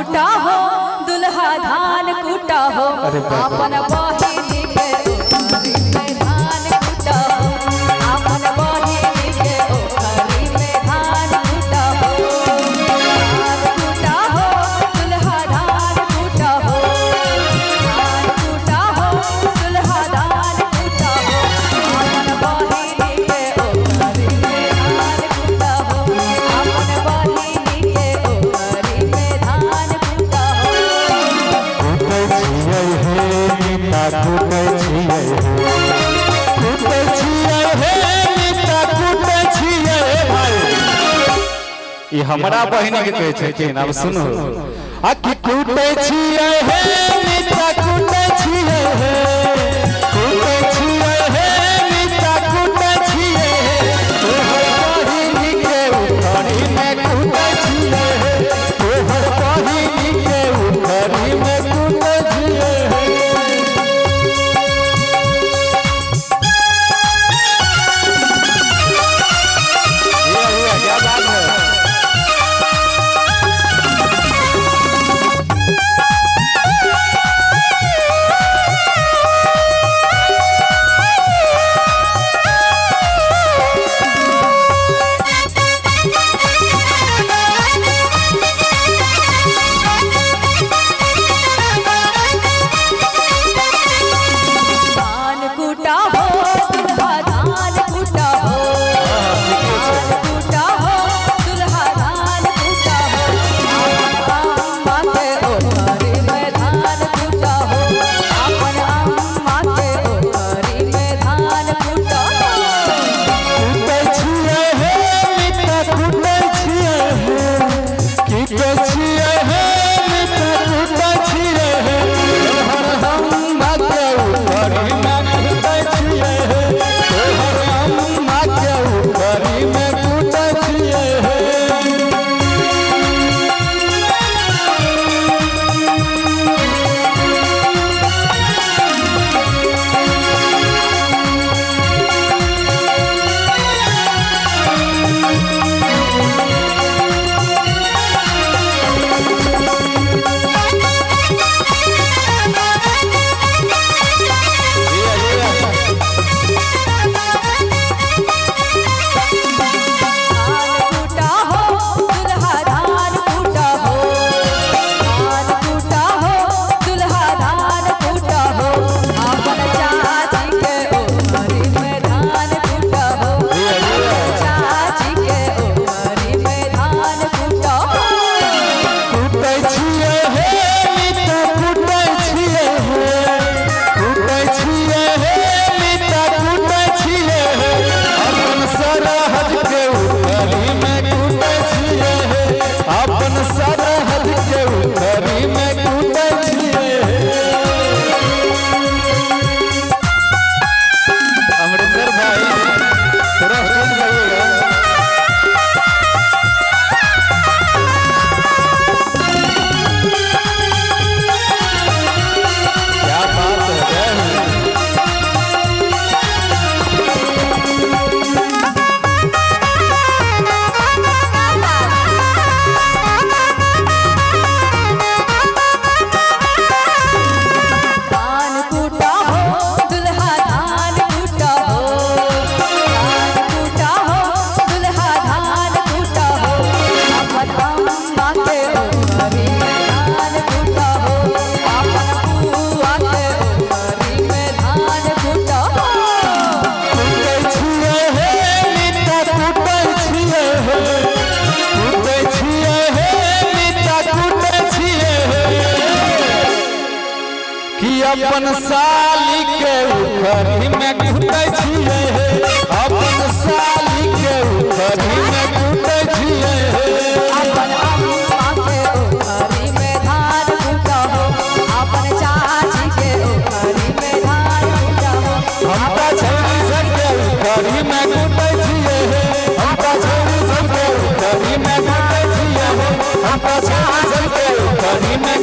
कूटा हो दुल्हा धान कूटा हो अपन बहिनी के ओखरी में धान कूटा हो अपन बहिनी के ओखरी में धान कूटा हो दुल्हा धान कूटा हो धान कूटा हो दुल्हा धान कूटा हो अपन बहिनी के ओखरी में धान कूटा हो अपन बहिनी के ओखरी में धान कूटा हो कूटे छियै हे नीता कूटे छियै भाई ई हमरा बहिनी के कहै छथिन। अब सुनो आ कि कूटे छियै हे नीता कूटे छियै हे कूटे छियै हे नीता कूटे छियै तोहर बहिनी के उखरी में कूटे छियै तोहर बहिनी के उखरी में कूटे छियै अपन साली के उखरी में कूटे छियै अपन साली के उखरी में कूटे छियै अपन अम्मा के उखरी में धान कूटा हो अपन चाची के उखरी में धान कूटा हो हमका छौरी सब के उखरी में कूटे छियै हमका छौरी सब के उखरी में कूटे छियै हमका छौरी सब के उखरी में